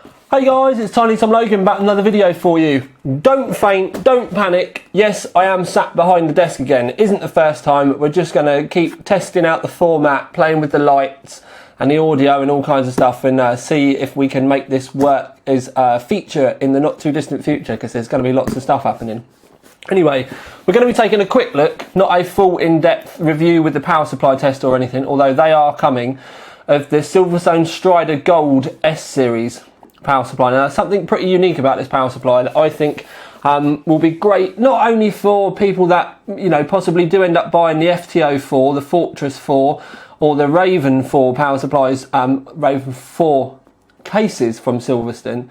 Hey guys, it's Tiny Tom Logan back with another video for you. Don't faint, don't panic. Yes, I am sat behind the desk again. It isn't the first time. We're just going to keep testing out the format, playing with the lights and the audio and all kinds of stuff, and see if we can make this work as a feature in the not too distant future, because there's going to be lots of stuff happening. Anyway, we're going to be taking a quick look, not a full in-depth review with the power supply test or anything, although they are coming, of the Silverstone Strider Gold S series power supply. Now, something pretty unique about this power supply that I think will be great, not only for people that, you know, possibly do end up buying the FTO 4, the Fortress 4, or the Raven 4 power supplies, Raven 4 cases from Silverstone,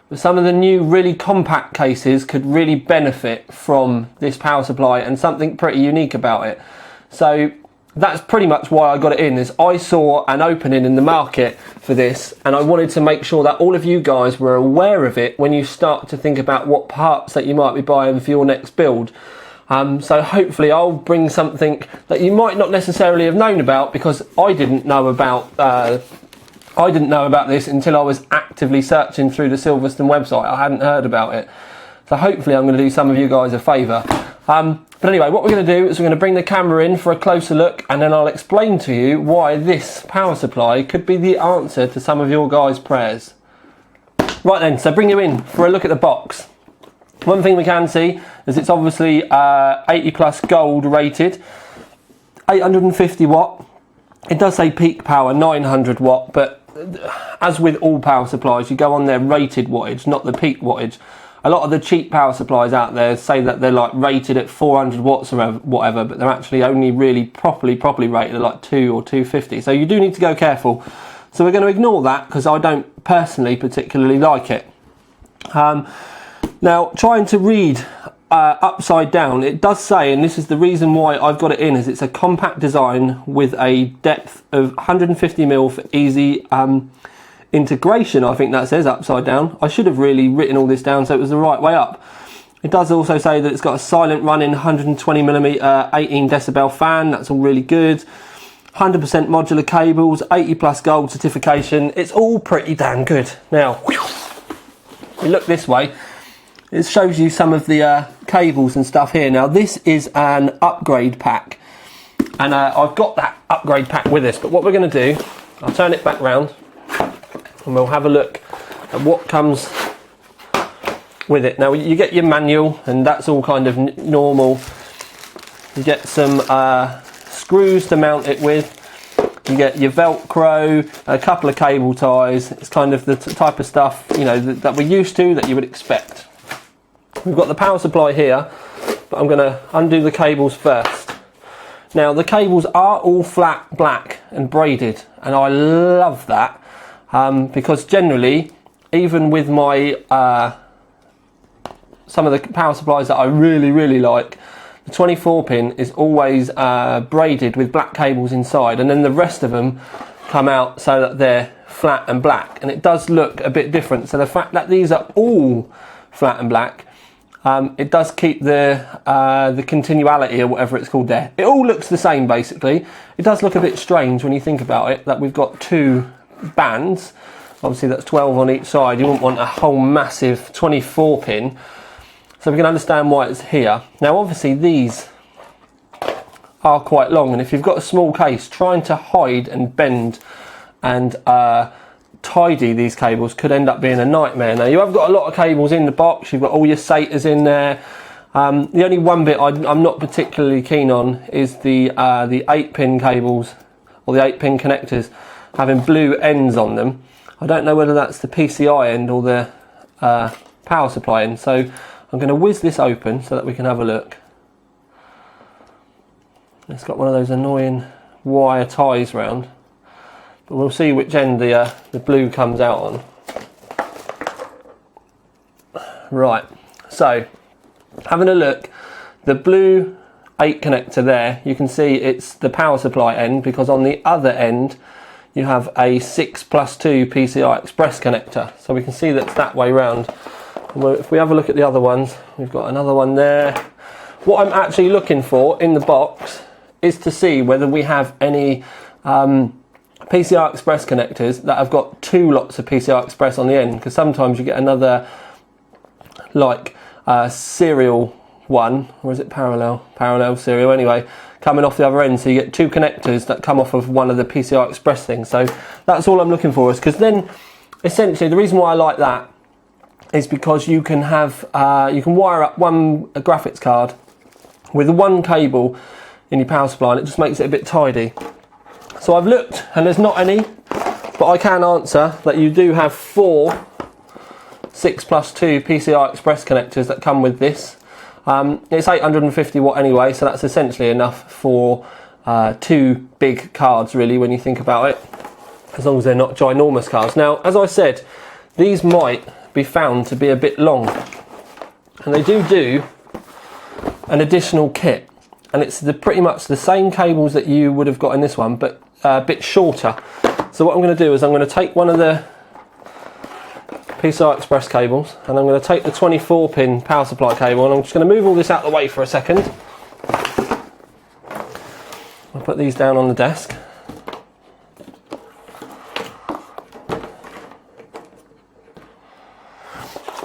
but some of the new really compact cases could really benefit from this power supply and something pretty unique about it. So that's pretty much why I got it in, is I saw an opening in the market for this, and I wanted to make sure that all of you guys were aware of it when you start to think about what parts that you might be buying for your next build. So hopefully I'll bring something that you might not necessarily have known about, because I didn't know about this until I was actively searching through the Silverstone website. I hadn't heard about it. So hopefully I'm going to do some of you guys a favour. But anyway, what we're going to do is we're going to bring the camera in for a closer look, and then I'll explain to you why this power supply could be the answer to some of your guys' prayers. Right then, so bring you in for a look at the box. One thing we can see is it's obviously 80 plus gold rated, 850 watt. It does say peak power 900 watt, but as with all power supplies, you go on their rated wattage, not the peak wattage. A lot of the cheap power supplies out there say that they're like rated at 400 watts or whatever, but they're actually only really properly rated at like 2 or 250. So you do need to go careful. So we're going to ignore that because I don't personally particularly like it. Now, trying to read upside down, it does say, and this is the reason why I've got it in, is it's a compact design with a depth of 150mm for easy integration. I think that says upside down. I should have really written all this down so it was the right way up. It does also say that it's got a silent running 120mm 18 decibel fan. That's all really good. 100% modular cables, 80 plus gold certification. It's all pretty damn good. Now, we look this way. It shows you some of the cables and stuff here. Now, this is an upgrade pack, and I've got that upgrade pack with us. But what we're going to do, I'll turn it back round, and we'll have a look at what comes with it. Now, you get your manual, and that's all kind of normal. You get some screws to mount it with. You get your Velcro, a couple of cable ties. It's kind of the type of stuff, you know, that we're used to, that you would expect. We've got the power supply here, but I'm going to undo the cables first. Now, the cables are all flat black and braided, and I love that, because generally, even with my some of the power supplies that I really like, the 24 pin is always braided with black cables inside, and then the rest of them come out so that they're flat and black, and it does look a bit different. So the fact that these are all flat and black, it does keep the continuality or whatever it's called there. It all looks the same basically. It does look a bit strange when you think about it, that we've got two bands. Obviously that's 12 on each side. You wouldn't want a whole massive 24 pin. So we can understand why it's here. Now obviously these are quite long, and if you've got a small case, trying to hide and bend and tidy these cables could end up being a nightmare. Now, you have got a lot of cables in the box. You've got all your SATAs in there. The only one bit I'm not particularly keen on is the 8-pin cables, or the 8-pin connectors, having blue ends on them. I don't know whether that's the PCI end or the power supply end. So I'm going to whiz this open so that we can have a look. It's got one of those annoying wire ties round. But we'll see which end the blue comes out on. Right, so having a look, the blue 8 connector there, you can see it's the power supply end, because on the other end you have a 6+2 PCI Express connector. So we can see that's that way round. If we have a look at the other ones, we've got another one there. What I'm actually looking for in the box is to see whether we have any PCI Express connectors that have got 2 lots of PCI Express on the end, because sometimes you get another like serial one, or is it parallel serial anyway, coming off the other end, so you get 2 connectors that come off of one of the PCI Express things. So that's all I'm looking for, is because then essentially the reason why I like that is because you can have you can wire up one graphics card with 1 cable in your power supply, and it just makes it a bit tidy. So I've looked and there's not any, but I can answer that you do have 4 6+2 PCI Express connectors that come with this. It's 850 watt anyway, so that's essentially enough for 2 big cards really when you think about it, as long as they're not ginormous cards. Now, as I said, these might be found to be a bit long, and they do an additional kit, and it's pretty much the same cables that you would have got in this one, but a bit shorter. So what I'm going to do is I'm going to take one of the PCI Express cables, and I'm going to take the 24 pin power supply cable, and I'm just going to move all this out of the way for a second. I'll put these down on the desk.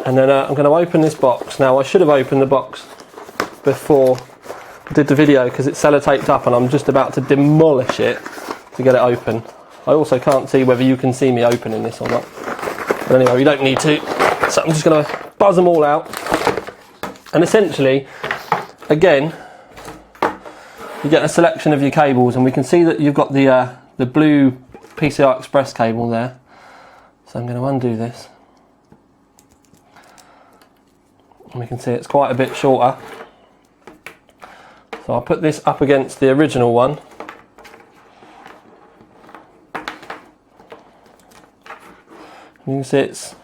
And then I'm going to open this box. Now, I should have opened the box before I did the video because it's sellotaped up and I'm just about to demolish it to get it open. I also can't see whether you can see me opening this or not. But anyway, you don't need to. So I'm just going to buzz them all out. And essentially, again, you get a selection of your cables, and we can see that you've got the blue PCI Express cable there. So I'm going to undo this. And we can see it's quite a bit shorter. So I'll put this up against the original one. You can see it's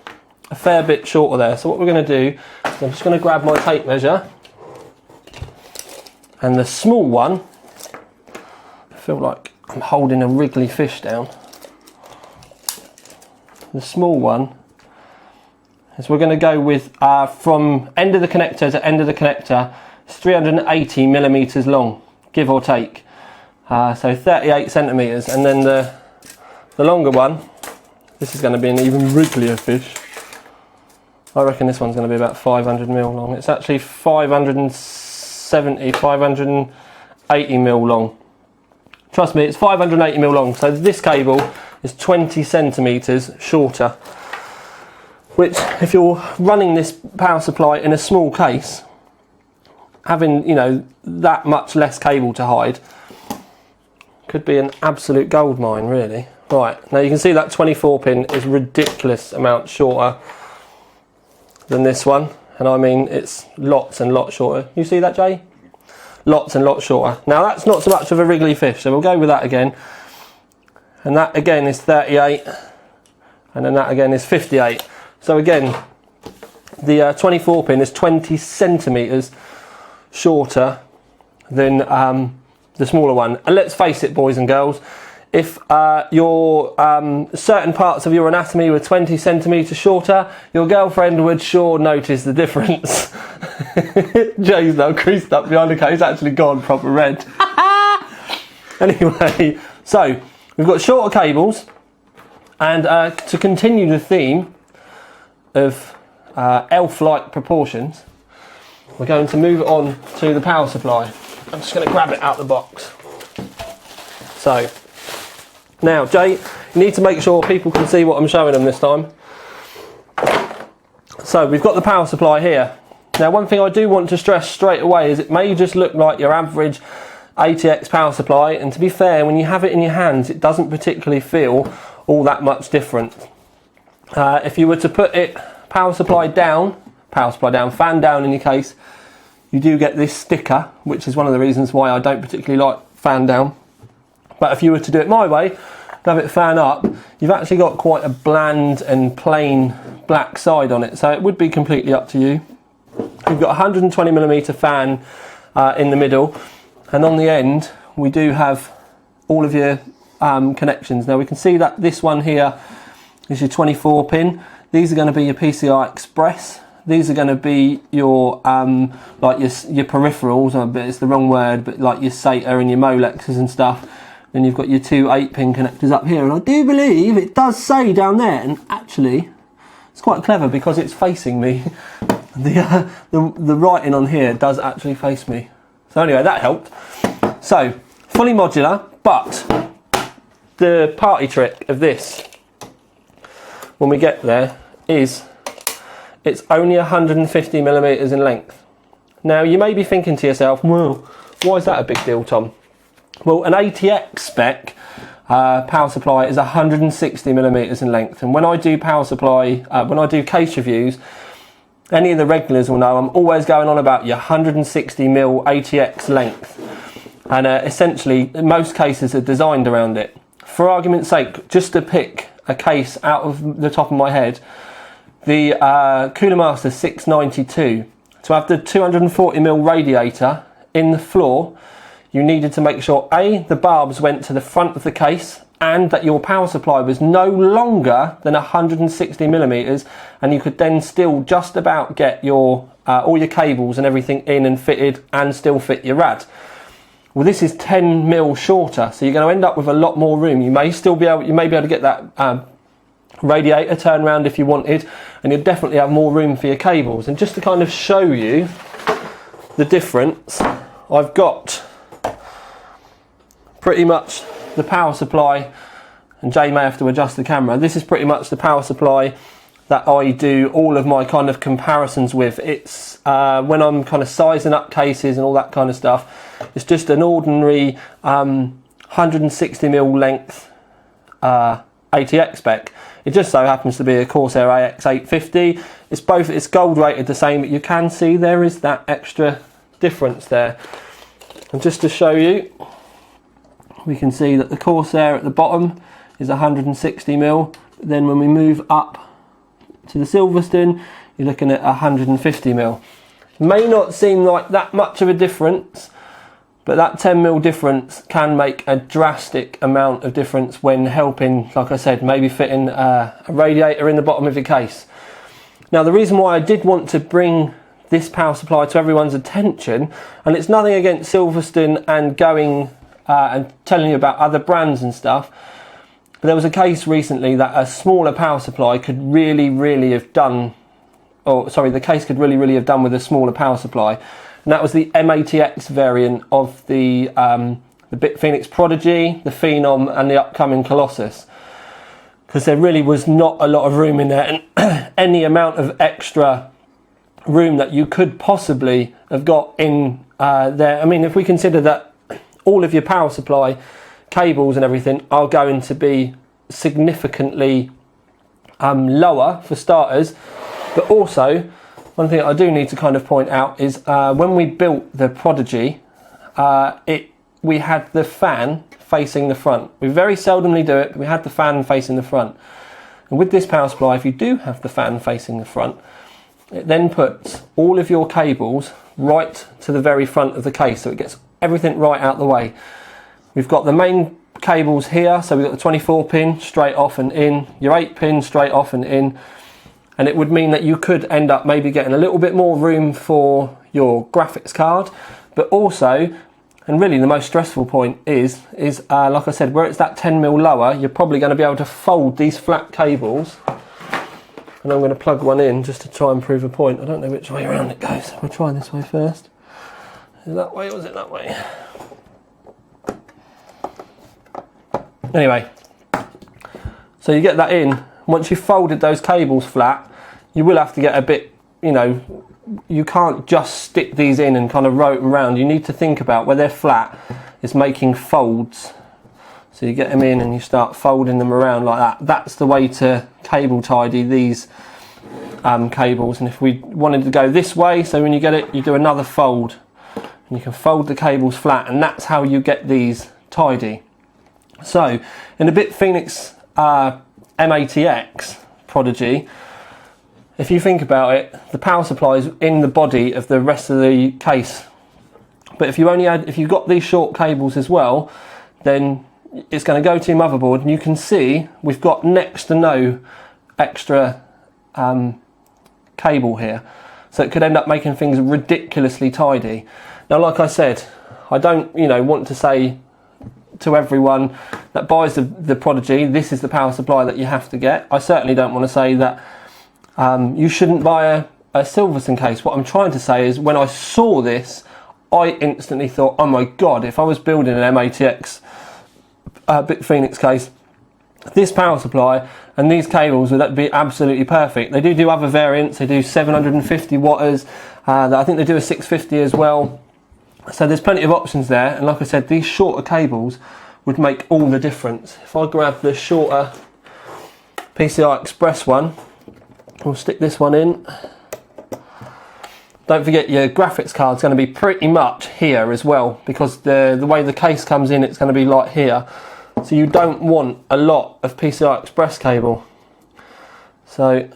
a fair bit shorter there. So what we're going to do is I'm just going to grab my tape measure, and the small one, I feel like I'm holding a wriggly fish down. The small one is we're going to go with from end of the connector to end of the connector, it's 380 millimeters long, give or take. So 38 centimeters, and then the longer one, this is going to be an even wrigglier fish. I reckon this one's going to be about 500 mil long. It's actually 580 mil long. Trust me, it's 580 mil long. So this cable is 20 centimeters shorter, which, if you're running this power supply in a small case, having, you know, that much less cable to hide could be an absolute gold mine, really. Right, now you can see that 24 pin is ridiculous amount shorter than this one, and I mean it's lots and lots shorter. You see that, Jay? Lots and lots shorter. Now that's not so much of a wriggly fish, so we'll go with that again. And that again is 38, and then that again is 58. So again, the 24 pin is 20 centimeters shorter than the smaller one. And let's face it, boys and girls, if your certain parts of your anatomy were 20 centimeters shorter, your girlfriend would sure notice the difference. Jay's now creased up behind the case, he's actually gone proper red. Anyway, so we've got shorter cables, and to continue the theme of elf-like proportions, we're going to move it on to the power supply. I'm just going to grab it out of the box. So, now Jay, you need to make sure people can see what I'm showing them this time. So we've got the power supply here. Now, one thing I do want to stress straight away is it may just look like your average ATX power supply, and to be fair, when you have it in your hands, it doesn't particularly feel all that much different. If you were to put it power supply down, fan down in your case, you do get this sticker, which is one of the reasons why I don't particularly like fan down. But if you were to do it my way, have it fan up, you've actually got quite a bland and plain black side on it, so it would be completely up to you. You've got a 120mm fan in the middle, and on the end we do have all of your connections. Now we can see that this one here is your 24 pin. These are going to be your PCI Express. These are going to be your like your peripherals, but it's the wrong word, but like your SATA and your Molexes and stuff. Then you've got your two 8-pin connectors up here, and I do believe it does say down there, and actually it's quite clever because it's facing me. The writing on here does actually face me. So anyway, that helped. So fully modular, but the party trick of this, when we get there, is it's only 150 millimeters in length. Now you may be thinking to yourself, well, why is that a big deal, Tom? Well, an ATX spec power supply is 160 millimeters in length, and when I do power supply, when I do case reviews, any of the regulars will know I'm always going on about your 160 mil ATX length, and essentially most cases are designed around it. For argument's sake, just to pick a case out of the top of my head, the Cooler Master 692, to have the 240 mil radiator in the floor, you needed to make sure A, the barbs went to the front of the case, and that your power supply was no longer than 160 millimeters, and you could then still just about get your all your cables and everything in and fitted, and still fit your rad. Well, this is 10 mil shorter, so you're going to end up with a lot more room. You may be able to get that radiator turn around if you wanted, and you'll definitely have more room for your cables. And just to kind of show you the difference, I've got pretty much the power supply, and Jay may have to adjust the camera. This is pretty much the power supply that I do all of my kind of comparisons with. It's when I'm kind of sizing up cases and all that kind of stuff, it's just an ordinary 160 mil length ATX spec. It just so happens to be a Corsair AX850. It's gold rated the same, but you can see there is that extra difference there. And just to show you, we can see that the Corsair at the bottom is 160 mil. Then when we move up to the Silverstone, you're looking at 150 mil. May not seem like that much of a difference, but that 10 mil difference can make a drastic amount of difference when helping, like I said, maybe fitting a radiator in the bottom of your case. Now, the reason why I did want to bring this power supply to everyone's attention, and it's nothing against Silverstone and going and telling you about other brands and stuff, but there was a case recently that a smaller power supply could really have done, the case could really have done with a smaller power supply, and that was the M80X variant of the Bit Phoenix Prodigy, the Phenom, and the upcoming Colossus, because there really was not a lot of room in there, and any amount of extra room that you could possibly have got in there. I mean, if we consider that all of your power supply cables and everything are going to be significantly lower for starters, but also one thing I do need to kind of point out is when we built the Prodigy, we had the fan facing the front. We very seldomly do it, but we had the fan facing the front. And with this power supply, if you do have the fan facing the front, it then puts all of your cables right to the very front of the case, so it gets everything right out the way. We've got the main cables here, so we've got the 24 pin straight off and in, your 8 pin straight off and in, and it would mean that you could end up maybe getting a little bit more room for your graphics card, but also, and really the most stressful point is like I said, where it's that 10 mil lower, you're probably going to be able to fold these flat cables, and I'm going to plug one in just to try and prove a point. I don't know which way around it goes, we'll try this way first. Is it that way or is it that way? Anyway, so you get that in. Once you've folded those cables flat, you will have to get a bit, you can't just stick these in and kind of rotate them around. You need to think about where they're flat, it's making folds. So you get them in and you start folding them around like that. That's the way to cable tidy these cables. And if we wanted to go this way, so when you get it, you do another fold. And you can fold the cables flat, and that's how you get these tidy. So in the Bit Phoenix M80X Prodigy, if you think about it, the power supply is in the body of the rest of the case. But if you've got these short cables as well, then it's going to go to your motherboard, and you can see we've got next to no extra cable here. So it could end up making things ridiculously tidy. Now, like I said, I don't, want to say to everyone that buys the Prodigy, this is the power supply that you have to get. I certainly don't want to say that you shouldn't buy a Silverstone case. What I'm trying to say is, when I saw this, I instantly thought, oh my god, if I was building an M80X Bit Phoenix case, this power supply and these cables would be absolutely perfect. They do other variants. They do 750 watters. I think they do a 650 as well. So there's plenty of options there. And like I said, these shorter cables would make all the difference. If I grab the shorter PCI Express one, we'll stick this one in. Don't forget your graphics card's going to be pretty much here as well, because the way the case comes in, it's going to be like here. So you don't want a lot of PCI Express cable. So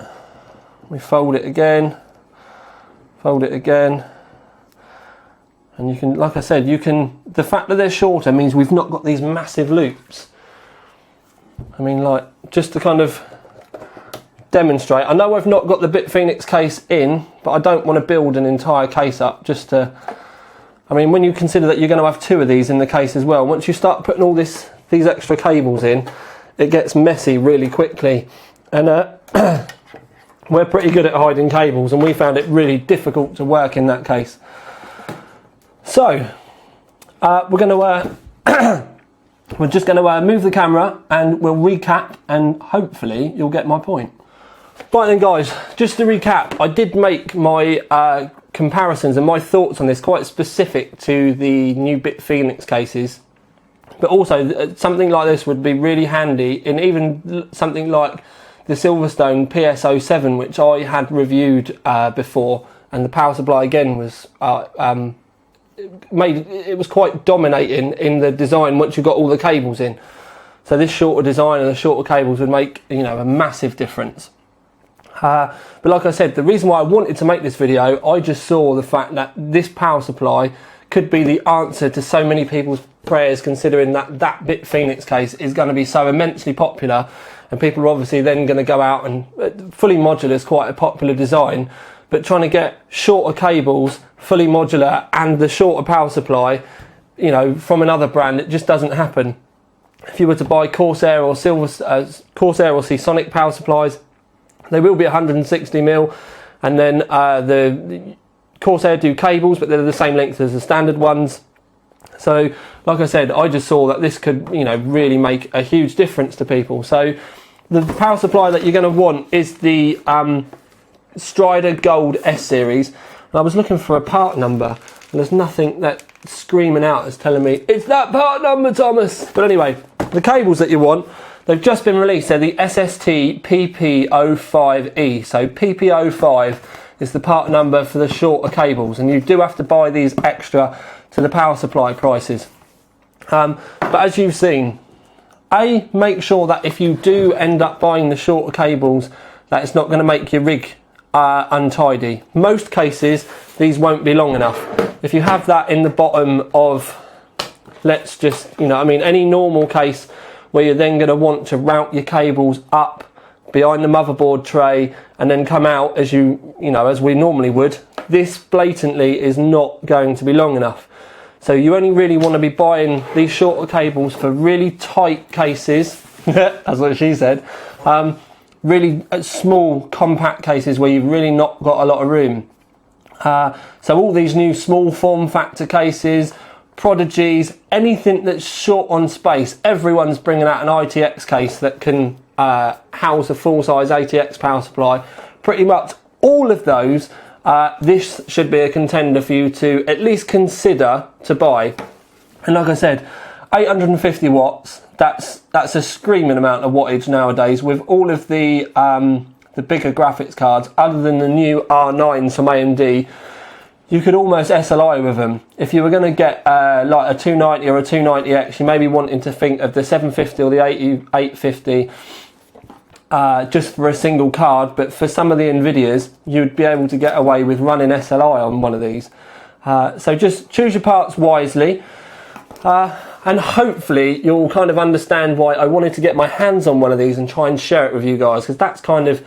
we fold it again, and you can, like I said, the fact that they're shorter means we've not got these massive loops. I mean, like, just to kind of demonstrate, I know I've not got the Bit Phoenix case in, but I don't want to build an entire case up just to, I mean, when you consider that you're going to have 2 of these in the case as well, once you start putting all these extra cables in, it gets messy really quickly. And we're pretty good at hiding cables, and we found it really difficult to work in that case. So we're just going to move the camera and we'll recap, and hopefully you'll get my point. Right then guys, just to recap, I did make my comparisons and my thoughts on this quite specific to the new Bit Phoenix cases, but also something like this would be really handy in even something like the Silverstone PS07, which I had reviewed before, and the power supply again was it was quite dominating in the design once you got all the cables in. So this shorter design and the shorter cables would make, you know, a massive difference. But like I said, the reason why I wanted to make this video, I just saw the fact that this power supply could be the answer to so many people's prayers, considering that Bit Phoenix case is going to be so immensely popular, and people are obviously then going to go out, and fully modular is quite a popular design, but trying to get shorter cables, fully modular, and the shorter power supply, you know, from another brand, it just doesn't happen. If you were to buy Corsair or Corsair or Seasonic power supplies, they will be 160mm, and then the Corsair do cables, but they're the same length as the standard ones. So like I said, I just saw that this could, you know, really make a huge difference to people. So the power supply that you're going to want is the Strider Gold S series. And I was looking for a part number, and there's nothing that screaming out is telling me it's that part number, Thomas. But anyway, the cables that you want, they've just been released. They're the SST PP05E. So PP05 is the part number for the shorter cables, and you do have to buy these extra to the power supply prices. But as you've seen, make sure that if you do end up buying the shorter cables, that it's not going to make your rig untidy. Most cases, these won't be long enough. If you have that in the bottom of, let's just, you know, I mean, any normal case where you're then going to want to route your cables up behind the motherboard tray and then come out as you know, as we normally would, this blatantly is not going to be long enough. So you only really want to be buying these shorter cables for really tight cases. That's what she said. Really small compact cases where you've really not got a lot of room. So all these new small form factor cases, Prodigies, anything that's short on space, everyone's bringing out an ITX case that can house a full-size ATX power supply. Pretty much all of those, this should be a contender for you to at least consider to buy. And like I said, 850 watts, that's a screaming amount of wattage nowadays, with all of the bigger graphics cards, other than the new R9s from AMD. You could almost SLI with them. If you were going to get like a 290 or a 290X, you may be wanting to think of the 750 or the 850 just for a single card, but for some of the Nvidias, you'd be able to get away with running SLI on one of these. So just choose your parts wisely, and hopefully you'll kind of understand why I wanted to get my hands on one of these and try and share it with you guys, because that's kind of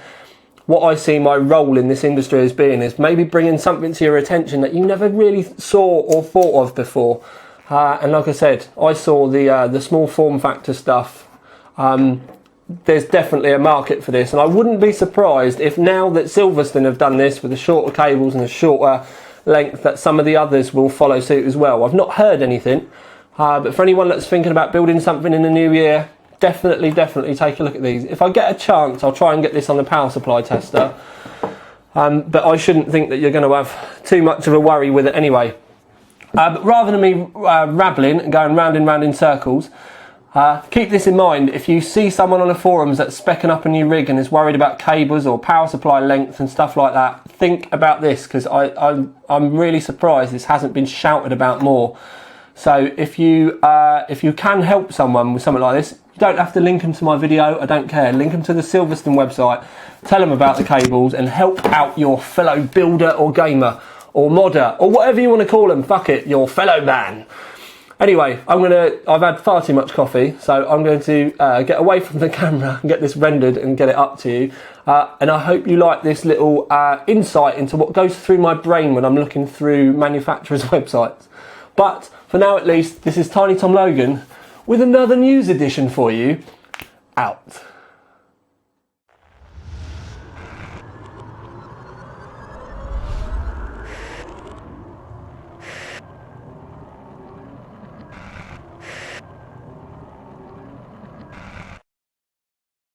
what I see my role in this industry as being, is maybe bringing something to your attention that you never really saw or thought of before. And like I said, I saw the small form factor stuff. There's definitely a market for this, and I wouldn't be surprised if now that Silverstone have done this with the shorter cables and a shorter length, that some of the others will follow suit as well. I've not heard anything, but for anyone that's thinking about building something in the new year, definitely take a look at these. If I get a chance, I'll try and get this on the power supply tester, but I shouldn't think that you're going to have too much of a worry with it anyway. But rather than me rabbling and going round and round in circles, keep this in mind. If you see someone on the forums that's speccing up a new rig and is worried about cables or power supply length and stuff like that, think about this, because I'm really surprised this hasn't been shouted about more. So if you can help someone with something like this, you don't have to link them to my video, I don't care. Link them to the Silverstone website, tell them about the cables, and help out your fellow builder or gamer or modder or whatever you want to call them. Fuck it, your fellow man. Anyway, I've had far too much coffee, so I'm going to get away from the camera and get this rendered and get it up to you. And I hope you like this little insight into what goes through my brain when I'm looking through manufacturers' websites. But for now at least, this is Tiny Tom Logan with another news edition for you. Out.